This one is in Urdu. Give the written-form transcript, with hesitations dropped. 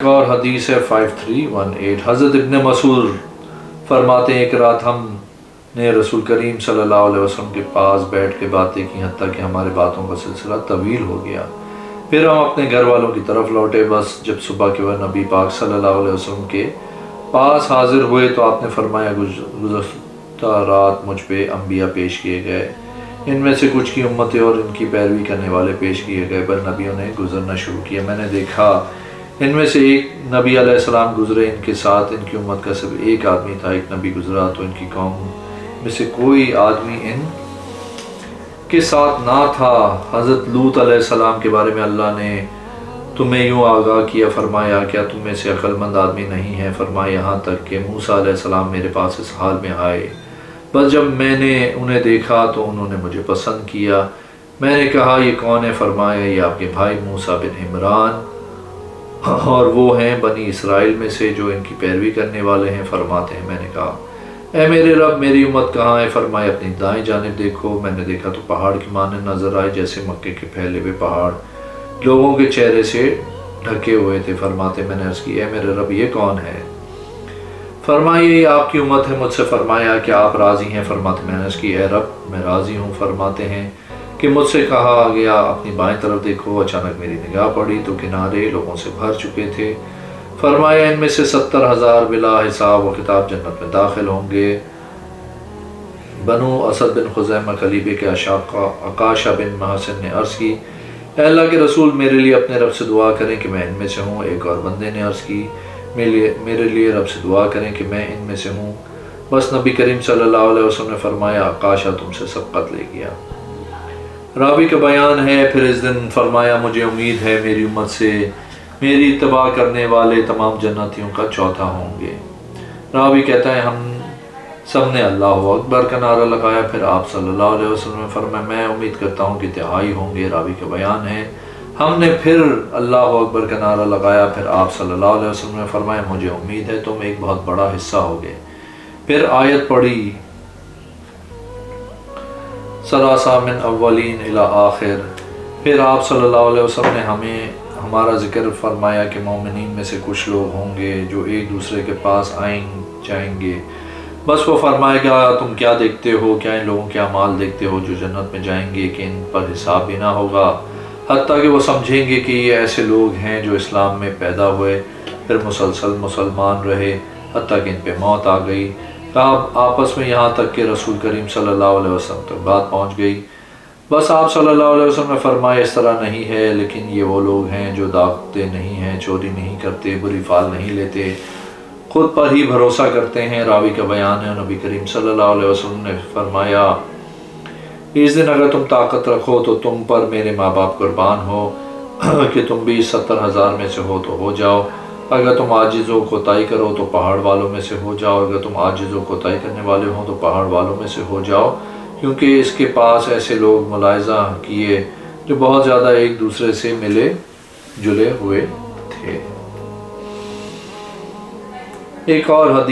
اور حدیث ہے 5318 حضرت ابن مسعود فرماتے ہیں کہ رات ہم نے رسول کریم صلی اللہ علیہ وسلم کے پاس بیٹھ کے باتیں کی، حتیٰ کہ ہمارے باتوں کا سلسلہ طویل ہو گیا۔ پھر ہم اپنے گھر والوں کی طرف لوٹے۔ بس جب صبح کے وقت نبی پاک صلی اللہ علیہ وسلم کے پاس حاضر ہوئے تو آپ نے فرمایا گزشتہ رات مجھ پہ انبیاء پیش کیے گئے، ان میں سے کچھ کی امتیں اور ان کی پیروی کرنے والے پیش کیے گئے، پر نبیوں نے گزرنا شروع کیا۔ میں نے دیکھا ان میں سے ایک نبی علیہ السلام گزرے، ان کے ساتھ ان کی امت کا صرف ایک آدمی تھا۔ ایک نبی گزرا تو ان کی قوم میں سے کوئی آدمی ان کے ساتھ نہ تھا۔ حضرت لوط علیہ السلام کے بارے میں اللہ نے تمہیں یوں آگاہ کیا، فرمایا کیا تم میں سے عقل مند آدمی نہیں ہے؟ فرمایا یہاں تک کہ موسیٰ علیہ السلام میرے پاس اس حال میں آئے، بس جب میں نے انہیں دیکھا تو انہوں نے مجھے پسند کیا۔ میں نے کہا یہ کون ہے؟ فرمایا یہ آپ کے بھائی موسیٰ بن عمران اور وہ ہیں بنی اسرائیل میں سے جو ان کی پیروی کرنے والے ہیں۔ فرماتے ہیں میں نے کہا اے میرے رب میری امت کہاں ہے؟ فرمایا اپنی دائیں جانب دیکھو۔ میں نے دیکھا تو پہاڑ کی مانند نظر آئے، جیسے مکے کے پھیلے ہوئے پہاڑ لوگوں کے چہرے سے ڈھکے ہوئے تھے۔ فرماتے میں نے عرض کی اے میرے رب یہ کون ہے؟ فرمایا یہ آپ کی امت ہے۔ مجھ سے فرمایا کہ آپ راضی ہیں؟ فرماتے میں نے عرض کی اے رب میں راضی ہوں۔ فرماتے ہیں کہ مجھ سے کہا گیا اپنی بائیں طرف دیکھو۔ اچانک میری نگاہ پڑی تو کنارے لوگوں سے بھر چکے تھے۔ فرمایا ان میں سے 70,000 بلا حساب و کتاب جنت میں داخل ہوں گے۔ بنو اسد بن خزیمہ قبیلے کے عکاشہ بن محصن نے عرض کی اے اللہ کے رسول میرے لیے اپنے رب سے دعا کریں کہ میں ان میں سے ہوں۔ ایک اور بندے نے عرض کی میرے لیے رب سے دعا کریں کہ میں ان میں سے ہوں۔ بس نبی کریم صلی اللہ علیہ وسلم نے فرمایا عکاشہ تم سے سبقت لے گیا۔ راوی کا بیان ہے پھر اس دن فرمایا مجھے امید ہے میری امت سے میری اتباع کرنے والے تمام جنتیوں کا چوتھا ہوں گے۔ راوی کہتا ہے ہم سب نے اللہ اکبر کا نعرہ لگایا، پھر آپ صلی اللہ علیہ وسلم نے فرمایا میں امید کرتا ہوں کہ تہائی ہوں گے۔ راوی کا بیان ہے ہم نے پھر اللہ اکبر کا نعرہ لگایا، پھر آپ صلی اللہ علیہ وسلم نے فرمایا مجھے امید ہے تم ایک بہت بڑا حصہ ہوگے۔ پھر آیت پڑھی سلاسہ من اولین الی آخر۔ پھر آپ صلی اللہ علیہ وسلم نے ہمیں ہمارا ذکر فرمایا کہ مومنین میں سے کچھ لوگ ہوں گے جو ایک دوسرے کے پاس جائیں گے، بس وہ فرمائے گا تم کیا دیکھتے ہو؟ کیا ان لوگوں کے اعمال دیکھتے ہو جو جنت میں جائیں گے کہ ان پر حساب بھی نہ ہوگا؟ حتیٰ کہ وہ سمجھیں گے کہ یہ ایسے لوگ ہیں جو اسلام میں پیدا ہوئے پھر مسلسل مسلمان رہے حتیٰ کہ ان پہ موت آ گئی۔ کہا آپس میں یہاں تک کہ رسول کریم صلی اللہ علیہ وسلم تک بات پہنچ گئی۔ بس آپ صلی اللہ علیہ وسلم نے فرمایا اس طرح نہیں ہے، لیکن یہ وہ لوگ ہیں جو داغتے نہیں ہیں، چوری نہیں کرتے، بری فال نہیں لیتے، خود پر ہی بھروسہ کرتے ہیں۔ راوی کا بیان ہے نبی کریم صلی اللہ علیہ وسلم نے فرمایا اس دن اگر تم طاقت رکھو تو تم پر میرے ماں باپ قربان ہو کہ تم بھی 70,000 میں سے ہو تو ہو جاؤ، اگر تم عاجز و کوتاہی کرو تو پہاڑ والوں میں سے ہو جاؤ، اگر تم عاجز و کوتاہی کرنے والے ہو تو پہاڑ والوں میں سے ہو جاؤ، کیونکہ اس کے پاس ایسے لوگ ملاحظہ کیے جو بہت زیادہ ایک دوسرے سے ملے جلے ہوئے تھے۔ ایک اور حدیث